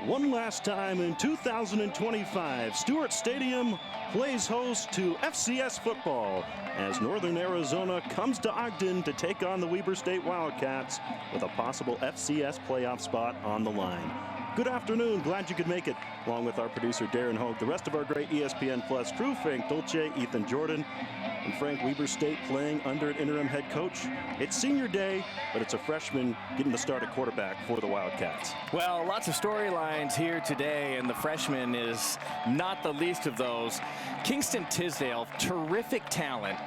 One last time in 2025, Stewart Stadium plays host to FCS football as Northern Arizona comes to Ogden to take on the Weber State Wildcats with a possible FCS playoff spot on the line. Good afternoon, glad you could make it, along with our producer Darren Hogue, the rest of our great ESPN Plus crew, Frank Dolce, Ethan Jordan, and Frank. Weber State playing under an interim head coach. It's senior day, but it's a freshman getting the start at quarterback for the Wildcats. Well, lots of storylines here today, and the freshman is not the least of those. Kingston Tisdale, terrific talent,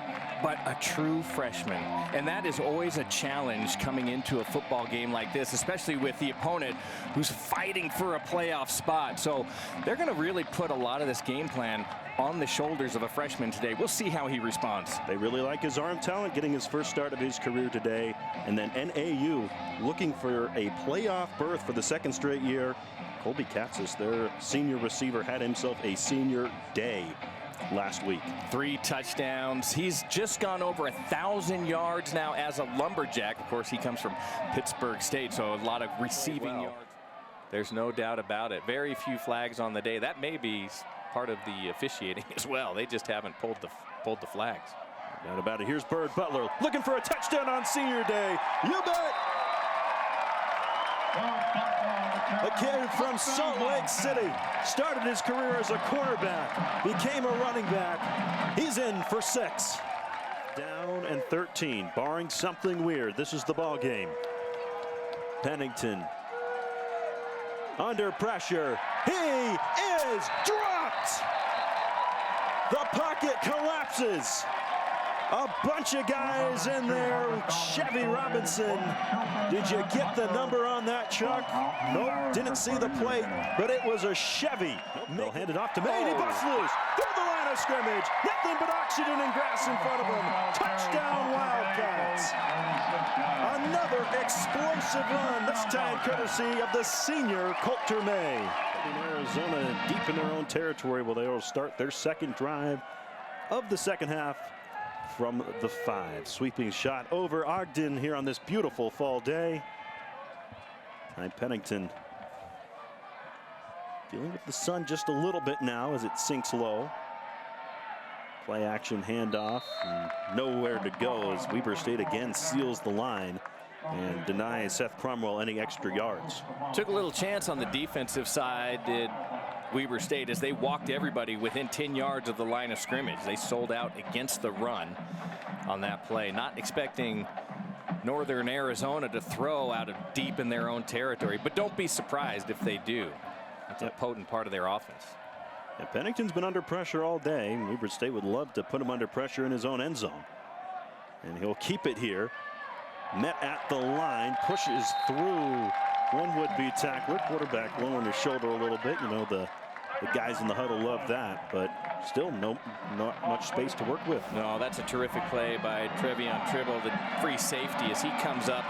but a true freshman. And that is always a challenge coming into a football game like this, especially with the opponent who's fighting for a playoff spot. So they're going to really put a lot of this game plan on the shoulders of a freshman today. We'll see how he responds. They really like his arm talent, getting his first start of his career today. And then NAU looking for a playoff berth for the second straight year. Colby Katzis, their senior receiver, had himself a senior day last week. 3 touchdowns. He's just gone over 1,000 yards now as a Lumberjack. Of course, he comes from Pittsburgh State, so a lot of receiving yards. There's no doubt about it. Very few flags on the day. That may be part of the officiating as well. They just haven't pulled the flags. No doubt about it. Here's Bird Butler looking for a touchdown on senior day. You bet. A kid from Salt Lake City started his career as a cornerback, became a running back. He's in for 6. Down and 13, barring something weird. This is the ball game. Pennington under pressure. He is dropped. The pocket collapses. A bunch of guys in there. Chevy Robinson. Did you get the number on that, Chuck? Nope, didn't see the plate, but it was a Chevy. They'll hand it off to Maine. He busts loose through the line of scrimmage. Nothing but oxygen and grass in front of him. Touchdown Wildcats. Another explosive run, this time courtesy of the senior Colter May. Arizona deep in their own territory. Well, they will start their second drive of the second half from the 5. Sweeping shot over Ogden here on this beautiful fall day. Ty Pennington dealing with the sun just a little bit now as it sinks low. Play action handoff, and nowhere to go as Weber State again seals the line and denies Seth Cromwell any extra yards. Took a little chance on the defensive side, did Weber State, as they walked everybody within 10 yards of the line of scrimmage. They sold out against the run on that play, not expecting Northern Arizona to throw out of deep in their own territory, but don't be surprised if they do. That's a potent part of their offense. And Pennington's been under pressure all day. Weber State would love to put him under pressure in his own end zone, and he'll keep it here. Met at the line, pushes through one would-be tackler. Quarterback low on his shoulder a little bit. You know, the guys in the huddle love that, but still not much space to work with. No, that's a terrific play by Trevion Tribble, the free safety, as he comes up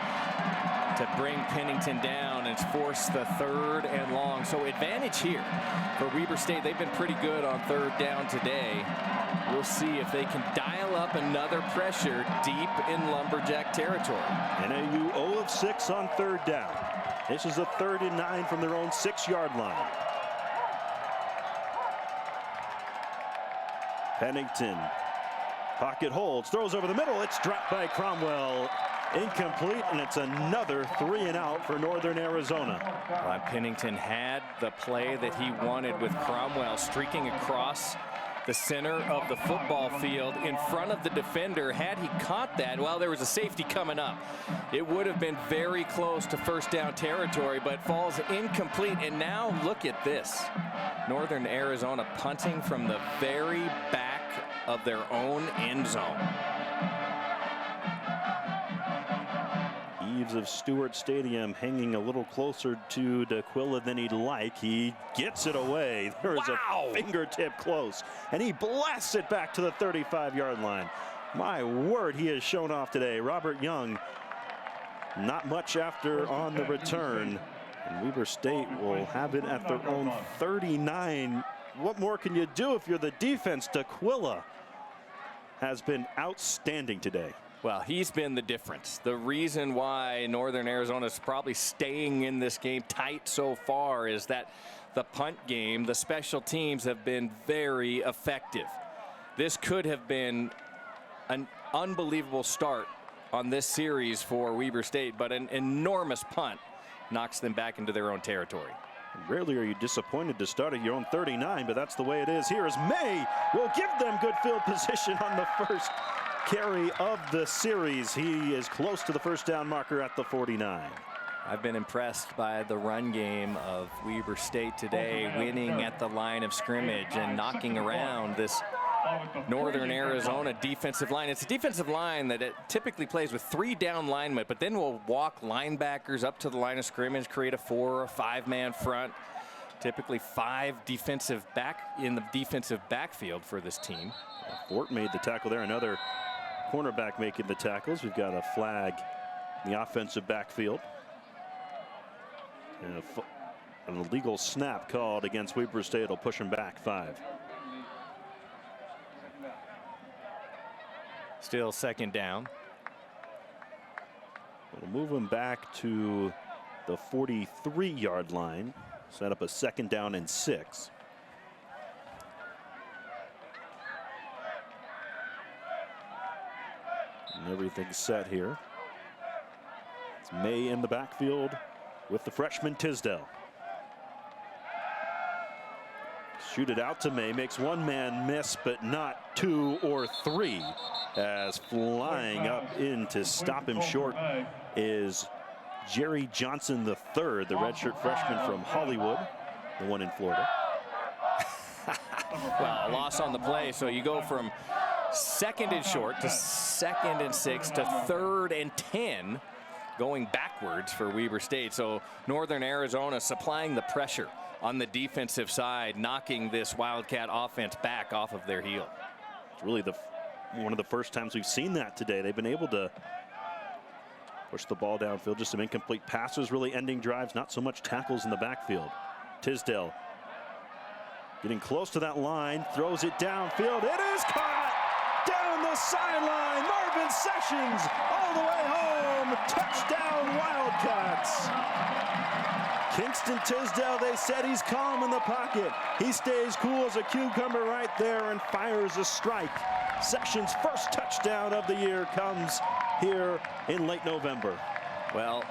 to bring Pennington down and force the 3rd and long. So advantage here for Weber State. They've been pretty good on 3rd down today. We'll see if they can dial up another pressure deep in Lumberjack territory. NAU 0 of 6 on 3rd down. This is a 3rd and 9 from their own 6-yard line. Pennington, pocket holds, throws over the middle. It's dropped by Cromwell. Incomplete, and it's another 3 and out for Northern Arizona. Pennington had the play that he wanted with Cromwell streaking across the center of the football field in front of the defender. Had he caught that, well, there was a safety coming up. It would have been very close to 1st down territory, but falls incomplete. And now look at this. Northern Arizona punting from the very back of their own end zone. Eaves of Stewart Stadium hanging a little closer to D'Aquila than he'd like. He gets it away. There's a fingertip close, and he blasts it back to the 35-yard line. My word, he has shown off today. Robert Young, not much after on the return, and Weber State will have it at their own 39. What more can you do if you're the defense? D'Aquila has been outstanding today. Well, he's been the difference. The reason why Northern Arizona is probably staying in this game tight so far is that the punt game, the special teams have been very effective. This could have been an unbelievable start on this series for Weber State, but an enormous punt knocks them back into their own territory. Rarely are you disappointed to start at your own 39, but that's the way it is. Here is May. Will give them good field position on the first carry of the series. He is close to the first down marker at the 49. I've been impressed by the run game of Weber State today, winning at the line of scrimmage and knocking around this Northern Arizona defensive line. It's a defensive line that it typically plays with 3 down linemen, but then will walk linebackers up to the line of scrimmage, create a 4 or 5 man front. Typically 5 defensive back in the defensive backfield for this team. Fort made the tackle there. Another cornerback making the tackles. We've got a flag in the offensive backfield. And an illegal snap called against Weber State. Will push him back 5. Still second down. We'll move him back to the 43-yard line. Set up a 2nd down and 6. And everything's set here. It's May in the backfield with the freshman Tisdale. Shoot it out to May, makes 1 man miss, but not 2 or 3. As flying up in to stop him short is Jerry Johnson III, the redshirt freshman from Hollywood, the one in Florida. Well, a loss on the play, so you go from 2nd and short to 2nd and 6 to 3rd and 10, going backwards for Weber State. So Northern Arizona supplying the pressure on the defensive side, knocking this Wildcat offense back off of their heel. It's really one of the first times we've seen that today. They've been able to push the ball downfield. Just some incomplete passes really ending drives, not so much tackles in the backfield. Tisdale getting close to that line, throws it downfield. It is caught down the sideline. Marvin Sessions all the way home. Touchdown Wildcats. Kingston Tisdale, they said he's calm in the pocket. He stays cool as a cucumber right there and fires a strike. Sessions' first touchdown of the year comes here in late November. Well,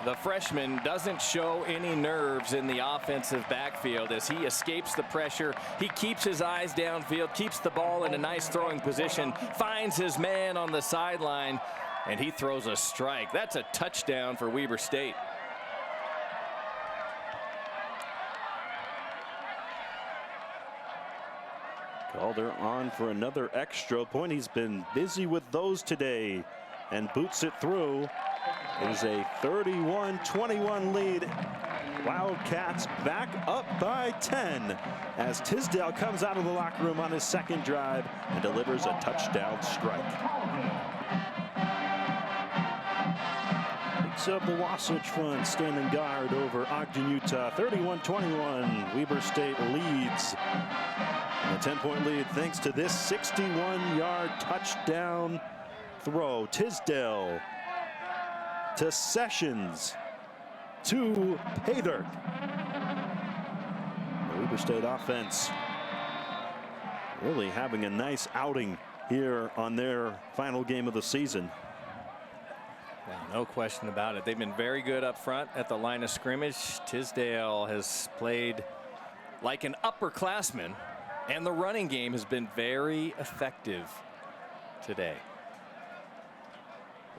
the freshman doesn't show any nerves in the offensive backfield as he escapes the pressure. He keeps his eyes downfield, keeps the ball in a nice throwing position, finds his man on the sideline, and he throws a strike. That's a touchdown for Weber State. Calder on for another extra point. He's been busy with those today and boots it through. It is a 31-21 lead. Wildcats back up by 10 as Tisdale comes out of the locker room on his 2nd drive and delivers a touchdown strike. Picks up the Wasatch front, standing guard over Ogden, Utah. 31-21. Weber State leads. And a 10-point lead thanks to this 61-yard touchdown throw. Tisdale to Sessions to Pater. The Weber State offense really having a nice outing here on their final game of the season. Well, no question about it. They've been very good up front at the line of scrimmage. Tisdale has played like an upperclassman, and the running game has been very effective today.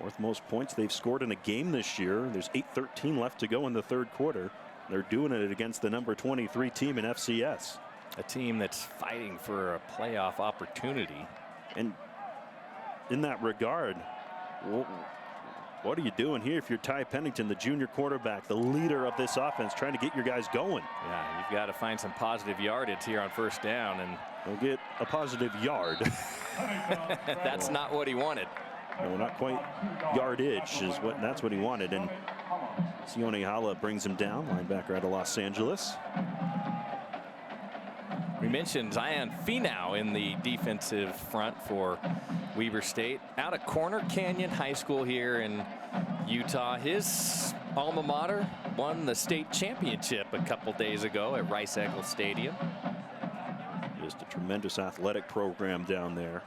4th most points they've scored in a game this year. There's 8:13 left to go in the 3rd quarter. They're doing it against the number 23 team in FCS. A team that's fighting for a playoff opportunity. And in that regard, what are you doing here if you're Ty Pennington, the junior quarterback, the leader of this offense, trying to get your guys going? Yeah, you've got to find some positive yardage here on 1st down, and we'll get a positive yard. That's not what he wanted. No, not quite yardage is that's what he wanted. And Sione Hala brings him down, linebacker out of Los Angeles. We mentioned Zion Finau in the defensive front for Weber State. Out of Corner Canyon High School here in Utah. His alma mater won the state championship a couple days ago at Rice-Eccles Stadium. Just a tremendous athletic program down there.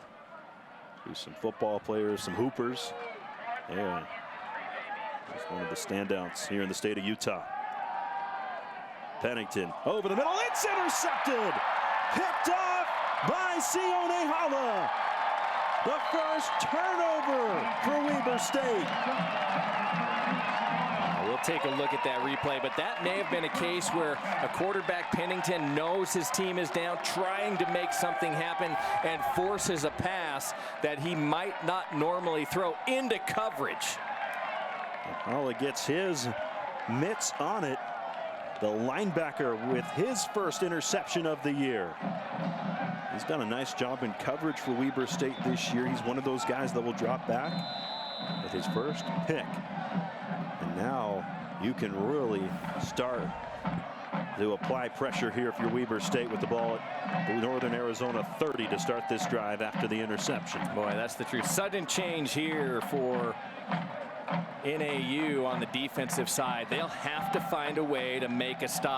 There's some football players, some hoopers. Yeah, he's one of the standouts here in the state of Utah. Pennington over the middle. It's intercepted. Picked off by Sione Hala. The first turnover for Weber State. We'll take a look at that replay, but that may have been a case where a quarterback, Pennington, knows his team is down, trying to make something happen, and forces a pass that he might not normally throw into coverage. Hala gets his mitts on it. The linebacker with his first interception of the year. He's done a nice job in coverage for Weber State this year. He's one of those guys that will drop back at his first pick. And now you can really start to apply pressure here if you're Weber State with the ball at the Northern Arizona 30 to start this drive after the interception. Boy, that's the truth. Sudden change here for NAU on the defensive side. They'll have to find a way to make a stop.